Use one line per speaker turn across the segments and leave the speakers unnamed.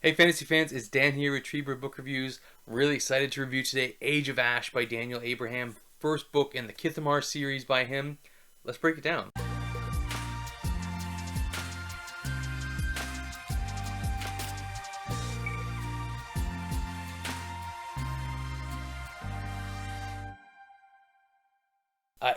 Hey fantasy fans, it's Dan here with Treeberg Book Reviews. Really excited to review today Age of Ash by Daniel Abraham, first book in the Kithamar series by him. Let's break it down.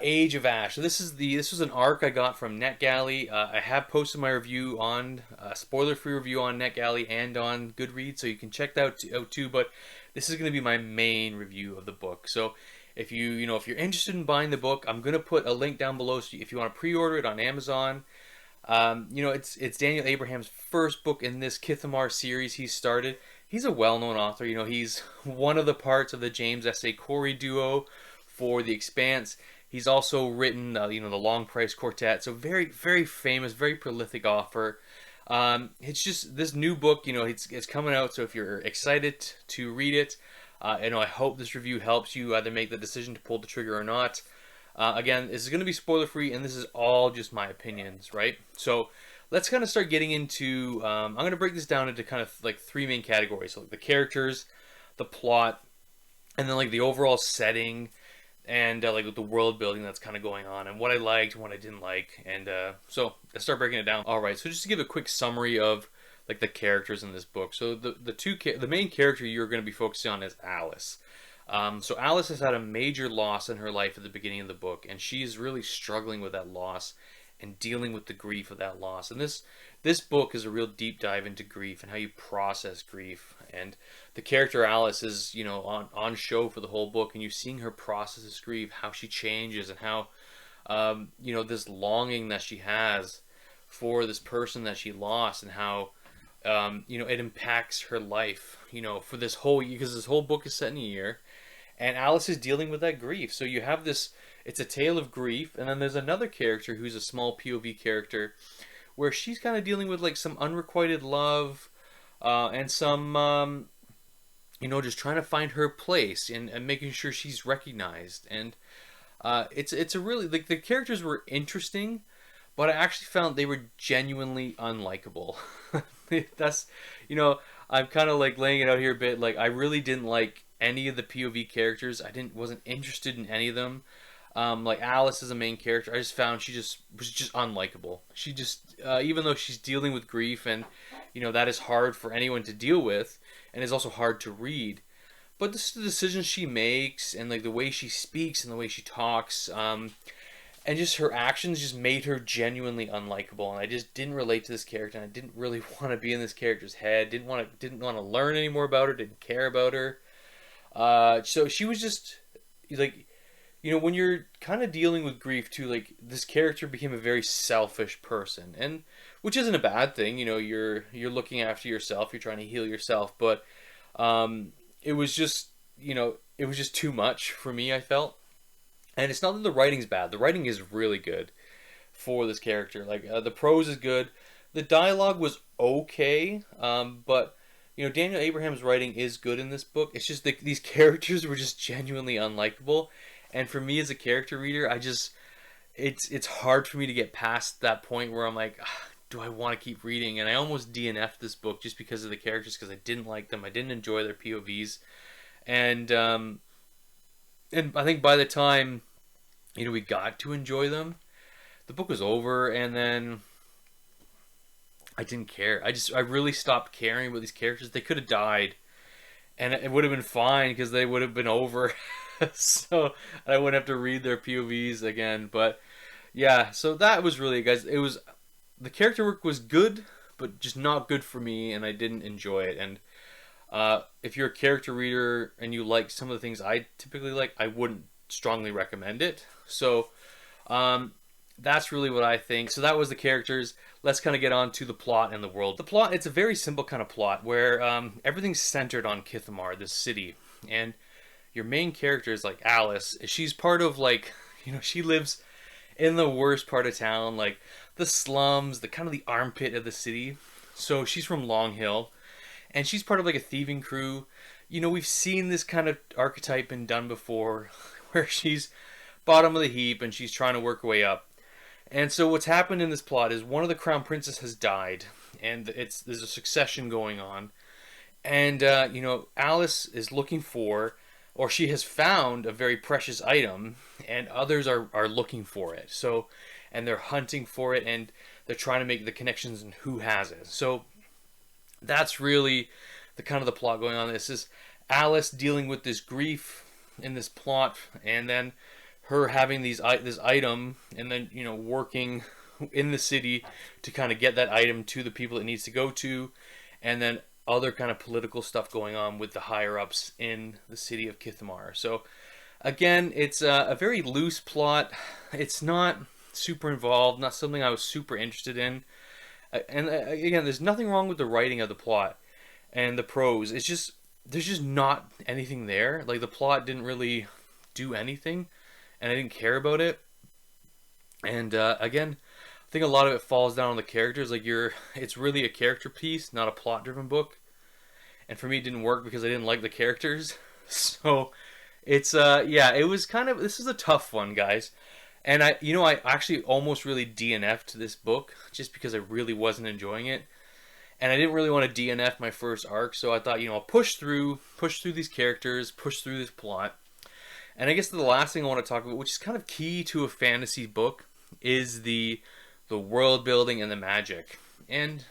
Age of Ash. So this was an arc I got from NetGalley. I have posted my review on spoiler-free review on NetGalley and on Goodreads, so you can check that out too. But this is going to be my main review of the book. So if you're interested in buying the book, I'm going to put a link down below. So if you want to pre-order it on Amazon, it's Daniel Abraham's first book in this Kithamar series he started. He's a well-known author. He's one of the parts of the James S. A. Corey duo for The Expanse. He's also written, the Long Price Quartet. So very, very famous, very prolific author. It's just this new book. It's coming out. So if you're excited to read it, I hope this review helps you either make the decision to pull the trigger or not. Again, this is going to be spoiler free, and this is all just my opinions, right? So let's kind of start getting into. I'm going to break this down into kind of like three main categories. So like the characters, the plot, and then like the overall setting and like the world building that's kind of going on, and what I liked, what I didn't like, and so let's start breaking it down. All right, so just to give a quick summary of like the characters in this book. So the main character you're going to be focusing on is Alice. So Alice has had a major loss in her life at the beginning of the book, and she's really struggling with that loss and dealing with the grief of that loss. And this book is a real deep dive into grief and how you process grief. And the character Alice is, on show for the whole book, and you're seeing her process this grief, how she changes, and how, this longing that she has for this person that she lost, and how, it impacts her life, for this whole year, because this whole book is set in a year, and Alice is dealing with that grief. So you have this, it's a tale of grief, and then there's another character who's a small POV character, where she's kind of dealing with like some unrequited love, and some, just trying to find her place and making sure she's recognized. And it's a really, like, the characters were interesting, but I actually found they were genuinely unlikable. That's, I'm kind of like laying it out here a bit. Like, I really didn't like any of the POV characters. Wasn't interested in any of them. Like Alice is a main character, I just found she just was just unlikable. She just, even though she's dealing with grief, and that is hard for anyone to deal with, and is also hard to read. But this is the decisions she makes, and like the way she speaks and the way she talks, and just her actions just made her genuinely unlikable. And I just didn't relate to this character, and I didn't really want to be in this character's head. Didn't want to learn any more about her. Didn't care about her. So she was just like, when you're kind of dealing with grief too, like this character became a very selfish person, and which isn't a bad thing. You're looking after yourself. You're trying to heal yourself, but it was just, it was just too much for me, I felt. And it's not that the writing's bad. The writing is really good for this character. Like, the prose is good. The dialogue was okay, but Daniel Abraham's writing is good in this book. It's just these characters were just genuinely unlikable, and for me as a character reader, it's hard for me to get past that point where I'm like, do I want to keep reading? And I almost DNF'd this book just because of the characters, because I didn't like them. I didn't enjoy their POVs, and I think by the time we got to enjoy them, the book was over, and then I didn't care. I really stopped caring about these characters. They could have died, and it would have been fine because they would have been over. So I wouldn't have to read their POVs again. But yeah, so that was really, guys. It was, the character work was good, but just not good for me, and I didn't enjoy it. And if you're a character reader and you like some of the things I typically like, I wouldn't strongly recommend it. So that's really what I think. So that was the characters. Let's kind of get on to the plot and the world. The plot, it's a very simple kind of plot where everything's centered on Kithamar, this city. And your main character is like Alice. She's part of like, she lives in the worst part of town, like the slums, the kind of the armpit of the city. So she's from Long Hill, and she's part of like a thieving crew. We've seen this kind of archetype been done before, where she's bottom of the heap and she's trying to work her way up. And so what's happened in this plot is one of the crown princes has died, and there's a succession going on. And you know, Alice is looking for, or she has found a very precious item, and others are looking for it. So, and they're hunting for it, and they're trying to make the connections and who has it. So that's really the kind of the plot going on. This is Alice dealing with this grief in this plot, and then her having this item, and then you know working in the city to kind of get that item to the people it needs to go to, and then other kind of political stuff going on with the higher ups in the city of Kithamar. So again, it's a very loose plot. It's not super involved, not something I was super interested in. And again, there's nothing wrong with the writing of the plot and the prose. It's just there's just not anything there. Like the plot didn't really do anything, and I didn't care about it. And again, I think a lot of it falls down on the characters. Like it's really a character piece, not a plot-driven book. And for me, it didn't work because I didn't like the characters. So it's yeah, it was kind of, this is a tough one, guys. And I actually almost really DNF'd this book just because I really wasn't enjoying it. And I didn't really want to DNF my first arc, so I thought, I'll push through these characters, push through this plot. And I guess the last thing I want to talk about, which is kind of key to a fantasy book, is the world building and the magic. And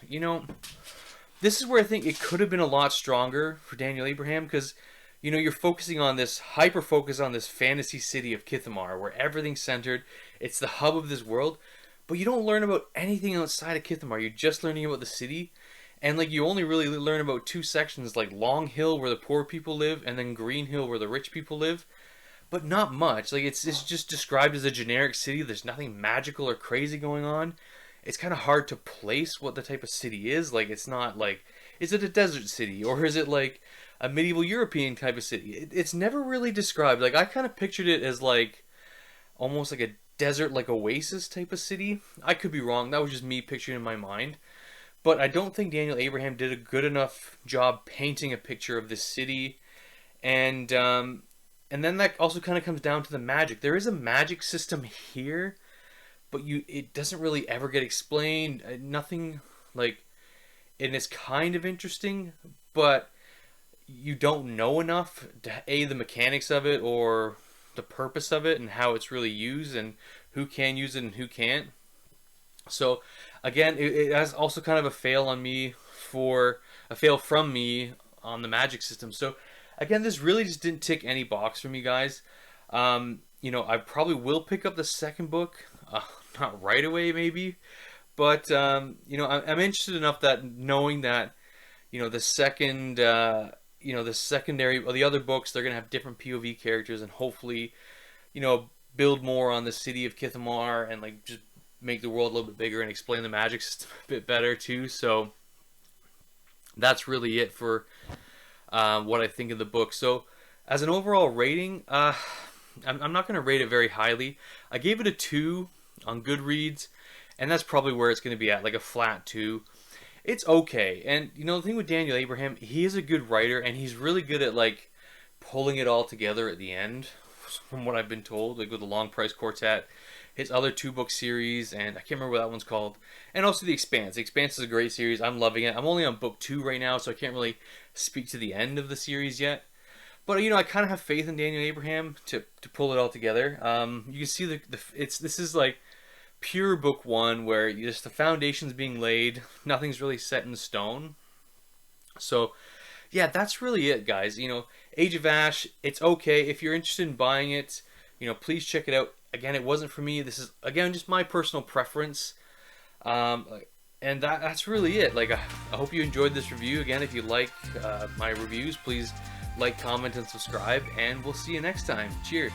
this is where I think it could have been a lot stronger for Daniel Abraham, because you're focusing on this hyper focus on this fantasy city of Kithamar, where everything's centered. It's the hub of this world, but you don't learn about anything outside of Kithamar. You're just learning about the city, and you only really learn about two sections, like Long Hill, where the poor people live, and then Green Hill, where the rich people live. But not much. It's just described as a generic city. There's nothing magical or crazy going on. It's kind of hard to place what the type of city is. It's not is it a desert city, or is it like a medieval European type of city? It's never really described. I kind of pictured it as almost like a desert, oasis type of city. I could be wrong. That was just me picturing in my mind. But I don't think Daniel Abraham did a good enough job painting a picture of this city. And then that also kind of comes down to the magic. There is a magic system here, but it doesn't really ever get explained. Nothing and it's kind of interesting, but you don't know enough to the mechanics of it or the purpose of it and how it's really used and who can use it and who can't. So again, it has also kind of a fail from me on the magic system. So again, this really just didn't tick any box for me, guys. I probably will pick up the second book, not right away maybe, but I'm interested enough that knowing that the second the secondary or the other books, they're gonna have different POV characters and hopefully build more on the city of Kithamar and just make the world a little bit bigger and explain the magic system a bit better too. So that's really it for what I think of the book. So as an overall rating, I'm not going to rate it very highly. I gave it a 2 on Goodreads, and that's probably where it's going to be at, a flat 2. It's okay. And the thing with Daniel Abraham, he is a good writer, and he's really good at pulling it all together at the end, from what I've been told, with the Long Price Quartet, his other 2-book series, and I can't remember what that one's called, and also The Expanse. The Expanse is a great series. I'm loving it. I'm only on book 2 right now, so I can't really speak to the end of the series yet. But I kind of have faith in Daniel Abraham to pull it all together. You can see this is pure book 1 where just the foundation's being laid. Nothing's really set in stone. So yeah, that's really it, guys. Age of Ash, it's okay if you're interested in buying it. Please check it out. Again, it wasn't for me. This is again just my personal preference. And that's really it. I hope you enjoyed this review. Again, if you like my reviews, please like, comment, and subscribe, and we'll see you next time. Cheers.